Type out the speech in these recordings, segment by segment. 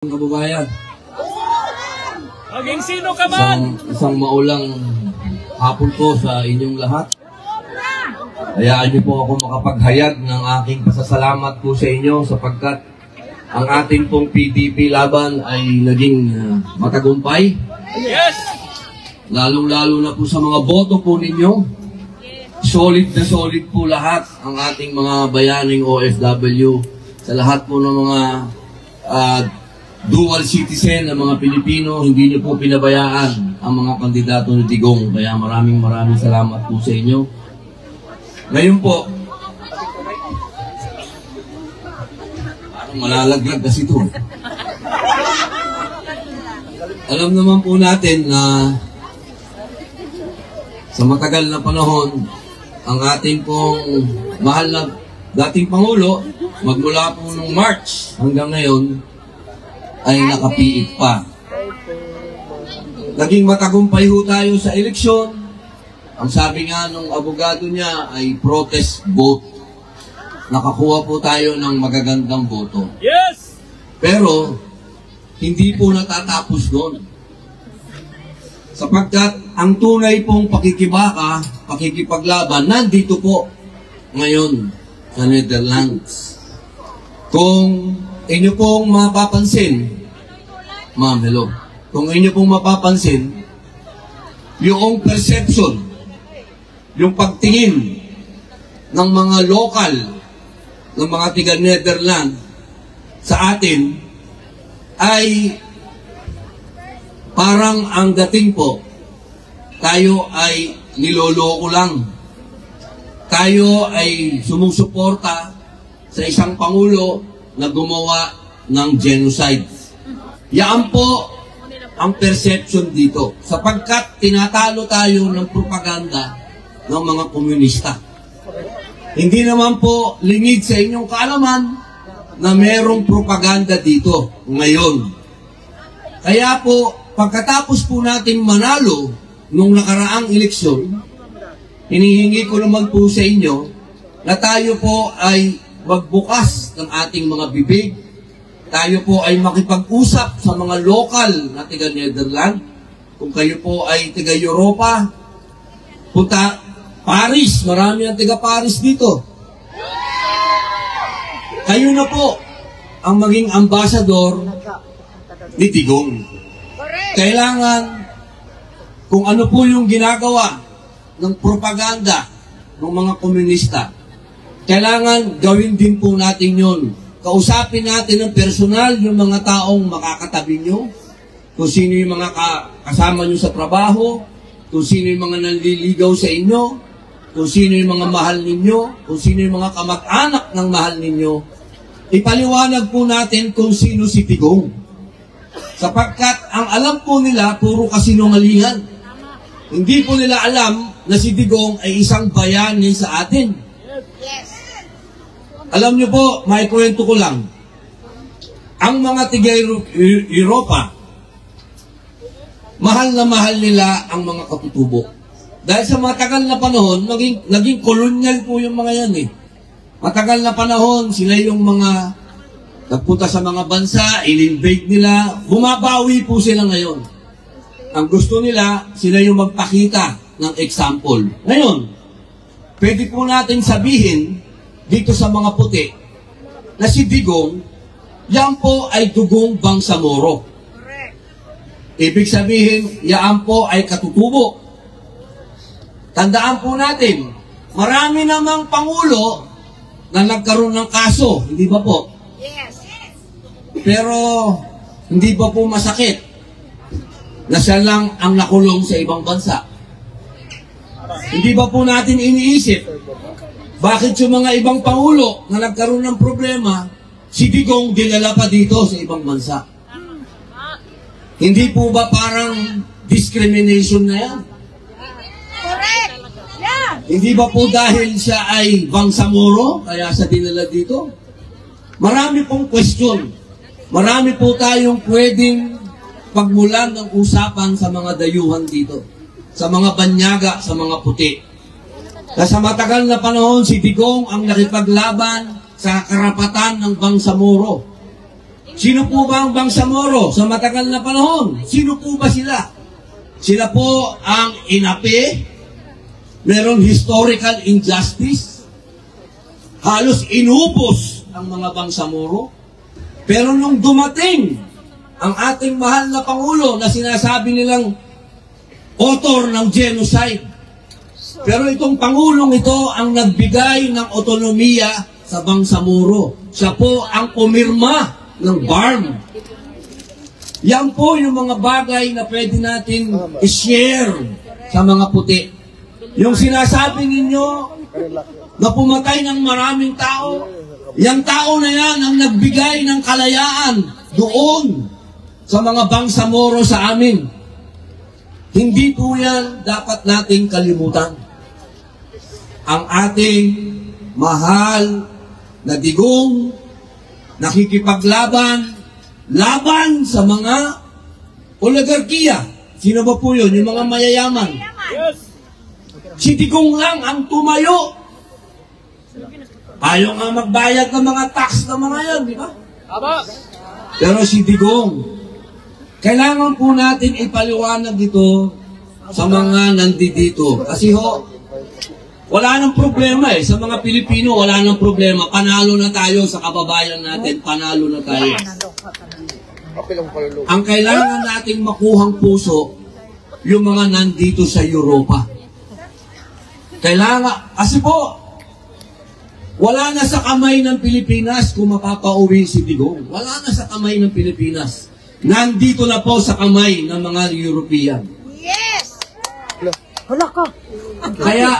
Kababayan, maging sino ka man. Isang maulang hapon po sa inyong lahat. Hayaan niyo po ako makapaghayag ng aking pasasalamat po sa inyo sapagkat ang ating pong PDP laban ay naging matagumpay. Yes! Lalong-lalo na po sa mga boto po ninyo. Solid na solid po lahat ang ating mga bayaning OFW sa lahat po ng mga dual citizen ng mga Pilipino. Hindi niyo po pinabayaan ang mga kandidato ni Digong. Kaya maraming salamat po sa inyo. Ngayon po, parang malalaglag kasi ito. Alam naman po natin na sa matagal na panahon, ang ating pong mahal na dating Pangulo, magmula po nung March hanggang ngayon, ay nakapiit pa. Naging matagumpay ho tayo sa eleksyon. Ang sabi nga nung abogado niya ay protest vote. Nakakuha po tayo ng magagandang boto. Yes! Pero, hindi po natatapos doon. Sapagkat ang tunay pong pakikibaka, pakikipaglaban, nandito po ngayon sa Netherlands. Kung inyo pong mapapansin, ma'am, hello. Kung inyo pong mapapansin, yung perception, yung pagtingin ng mga lokal, ng mga tiga-Netherlands sa atin, ay parang ang dating po, tayo ay niloloko lang. Tayo ay sumusuporta sa isang Pangulo na gumawa ng genocide. Yan po ang perception dito. Sapagkat tinatalo tayo ng propaganda ng mga komunista. Hindi naman po lingid sa inyong kaalaman na merong propaganda dito ngayon. Kaya po, pagkatapos po natin manalo nung nakaraang eleksyon, hinihingi ko naman po sa inyo na tayo po ay magbukas ng ating mga bibig. Tayo po ay makipag-usap sa mga lokal na taga-Netherlands. Kung kayo po ay taga-Europa, punta Paris, marami ang taga-Paris dito. Kayo na po ang maging ambassador ni Digong. Kailangan, kung ano po yung ginagawa ng propaganda ng mga komunista, kailangan gawin din po natin yun. Kausapin natin ng personal yung mga taong makakatabi nyo, kung sino yung mga kasama nyo sa trabaho, kung sino yung mga nanliligaw sa inyo, kung sino yung mga mahal ninyo, kung sino yung mga kamag-anak ng mahal ninyo. Ipaliwanag po natin kung sino si Digong. Sapagkat ang alam po nila, puro kasinungalingan. Hindi po nila alam na si Digong ay isang bayani sa atin. Alam niyo po, may kwento ko lang. Ang mga tiga-Europa, mahal na mahal nila ang mga katutubo. Dahil sa matagal na panahon, naging kolonyal po yung mga yan eh. Matagal na panahon, sila yung mga nagpunta sa mga bansa, in-invade nila, bumabawi po sila ngayon. Ang gusto nila, sila yung magpakita ng example. Ngayon, pwede po natin sabihin, dito sa mga puti, na si Digong, yan po ay dugong Bangsamoro. Ibig sabihin, yan po ay katutubo. Tandaan po natin, marami namang Pangulo na nagkaroon ng kaso, hindi ba po? Yes. Pero, hindi ba po masakit na siya lang ang nakulong sa ibang bansa? Hindi ba po natin iniisip, bakit yung mga ibang Pangulo na nagkaroon ng problema, si Digong dinala pa dito sa ibang bansa? Hindi po ba parang discrimination na yan? Correct. Yeah. Hindi ba po dahil siya ay Bangsamoro, kaya siya dinala dito? Marami pong question. Marami po tayong pwedeng pagmulan ng usapan sa mga dayuhan dito. Sa mga banyaga, sa mga puti. Sa matagal na panahon, si Digong ang nakipaglaban sa karapatan ng Bangsamoro. Sino po ba ang Bangsamoro sa matagal na panahon? Sino po ba sila? Sila po ang inapi, meron historical injustice, halos inubos ang mga Bangsamoro. Pero nung dumating ang ating mahal na Pangulo na sinasabi nilang author ng genocide, pero itong Pangulong ito ang nagbigay ng otonomiya sa Bangsamoro. Siya po ang pumirma ng BARM. Yan po yung mga bagay na pwede natin i-share sa mga puti. Yung sinasabi ninyo na pumatay ng maraming tao, yung tao na yan ang nagbigay ng kalayaan doon sa mga Bangsamoro sa amin. Hindi po yan dapat nating kalimutan. Ang ating mahal na Digong nakikipaglaban sa mga oligarkiya. Sino ba po yun? Yung mga mayayaman. Yes. Si Digong lang ang tumayo. Ayaw nga magbayad ng mga tax na mga yan, di ba? Tama. Pero si Digong, kailangan po natin ipaliwanag ito sa mga nandito. Kasi wala nang problema sa mga Pilipino, wala nang problema. Panalo na tayo sa kababayan natin, panalo na tayo. Ang kailangan nating makuhang puso, yung mga nandito sa Europa. Kailangan, kasi po, wala na sa kamay ng Pilipinas kung mapapauwi si Digong. Wala na sa kamay ng Pilipinas. Nandito na po sa kamay ng mga European. Yes! Wala ka. Kaya,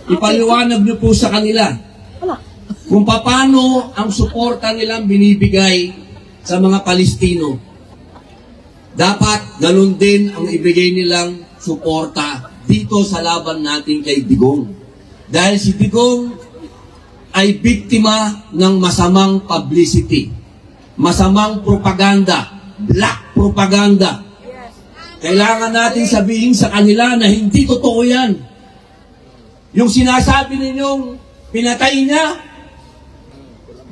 ipaliwanag niyo po sa kanila kung paano ang suporta nilang binibigay sa mga Palestino. Dapat ganun din ang ibigay nilang suporta dito sa laban natin kay Digong. Dahil si Digong ay biktima ng masamang publicity, masamang propaganda, black propaganda. Kailangan natin sabihin sa kanila na hindi totoo yan. Yung sinasabi ninyong pinatay niya,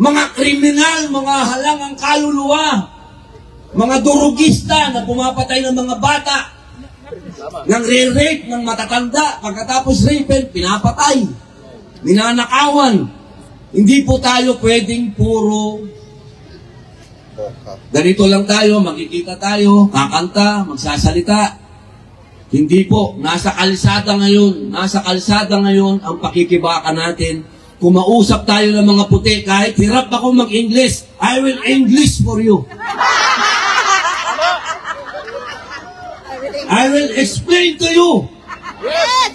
mga kriminal, mga halangang kaluluwa, mga durugista na pumapatay ng mga bata, nang re-rape ng matatanda, pagkatapos rape, pinapatay, ninanakawan. Hindi po tayo pwedeng puro ganito lang tayo, makikita tayo, kakanta, magsasalita. Hindi po, nasa kalsada ngayon ang pakikibaka natin. Kung mausap tayo ng mga puti, kahit hirap ako mag-English, I will English for you. I will explain to you. Yes.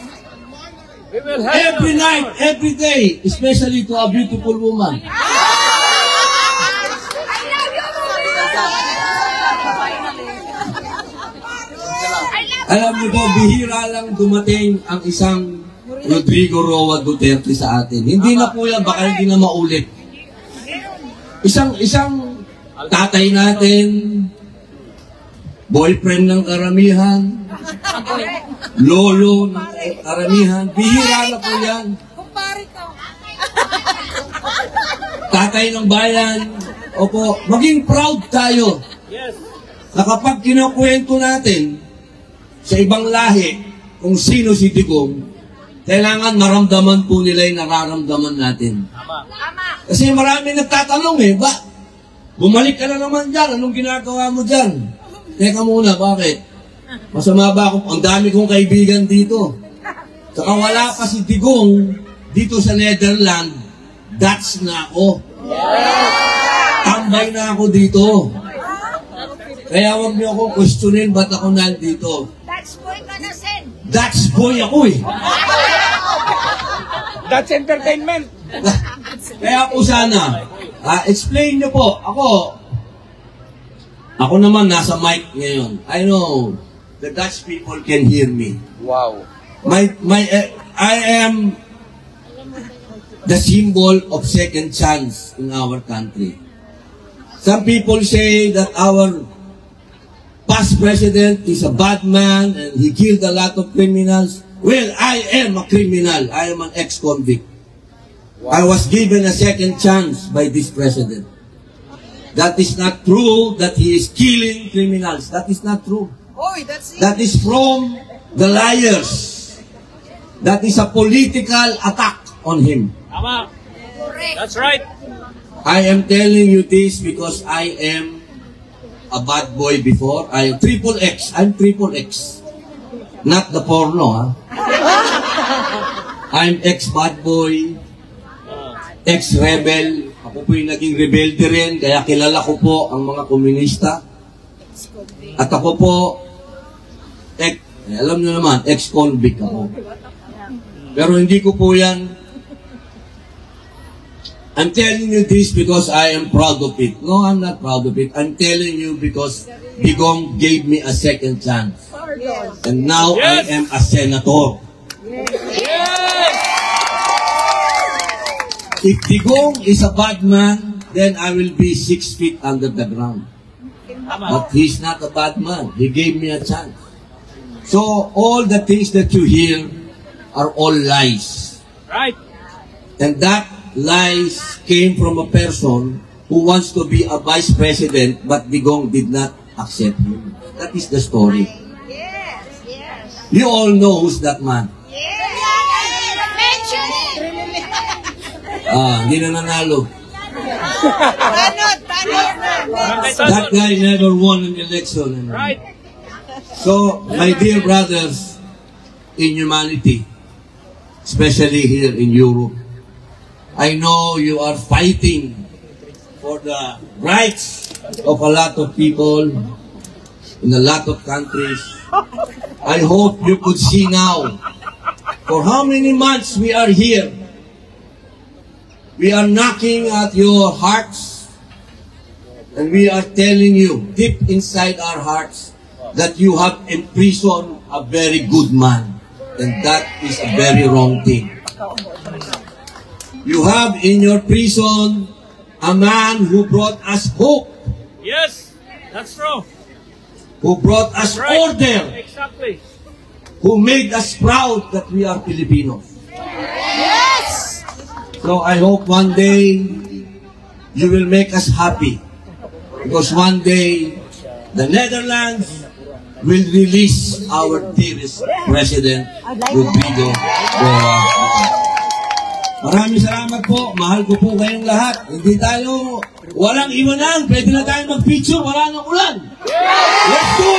We will help Every you. night, every day, especially to a beautiful woman. Alam niyo po, bihira lang dumating ang isang Rodrigo Roa Duterte sa atin. Hindi na po yan, baka hindi na maulit. Isang tatay natin, boyfriend ng karamihan, lolo ng karamihan, bihira na po yan. Tatay ng bayan, opo, maging proud tayo Yes. na kapag kinukwento natin sa ibang lahi kung sino si Digong, kailangan maramdaman po nila yung nararamdaman natin. Tama. Kasi marami nagtatanong ba? Bumalik ka na naman dyan, anong ginagawa mo dyan? Teka muna, bakit? Masama ba ako? Ang dami kong kaibigan dito. Saka wala pa si Digong dito sa Netherlands, Dutch na ako. Tambay na ako dito. Kaya huwag niyo akong questionin ba't ako nandito. That's boy ka na, Sen. Dutch boy ako That's entertainment. Kaya po sana, explain niyo po. Ako naman nasa mic ngayon. I know the Dutch people can hear me. Wow. I am the symbol of second chance in our country. Some people say that our past president is a bad man and he killed a lot of criminals. Well, I am a criminal. I am an ex-convict. I was given a second chance by this president. That is not true that he is killing criminals. That is not true. Oy, that's it. That is from the liars. That is a political attack on him. Tama. Correct. That's right. I am telling you this because I am a bad boy before. I am triple X. I'm triple X. Not the porno, ha? I'm ex-bad boy, ex-rebel. Ako po yung naging rebelde rin, kaya kilala ko po ang mga komunista. At ako po, alam nyo naman, ex-convict ako. Pero hindi ko po yan. I'm telling you this because I am proud of it. No, I'm not proud of it. I'm telling you because Digong gave me a second chance. And now Yes. I am a senator. Yes! If Digong is a bad man, then I will be 6 feet under the ground. Tama. But he's not a bad man. He gave me a chance. So all the things that you hear are all lies. Right. And that lies came from a person who wants to be a vice president, but Digong did not accept him. That is the story. Yes, yes. You all know who's that man. Yes. Mention it. Hindi na nanalo. Tanod na. That guy never won an election. Right. So, my dear brothers in humanity, especially here in Europe, I know you are fighting for the rights of a lot of people in a lot of countries. I hope you could see now, for how many months we are here, we are knocking at your hearts, and we are telling you deep inside our hearts that you have imprisoned a very good man, and that is a very wrong thing. You have in your prison a man who brought us hope, Yes. That's true. who brought us Right. order, Exactly. who made us proud that we are Filipinos. Yes. So I hope one day you will make us happy, because one day the Netherlands will release our dearest President, Rodrigo Duterte. Maraming salamat po. Mahal ko po kayong lahat. Hindi tayo, walang iwanan. Pwede na tayo mag-picture. Wala nang ulan. Let's do it!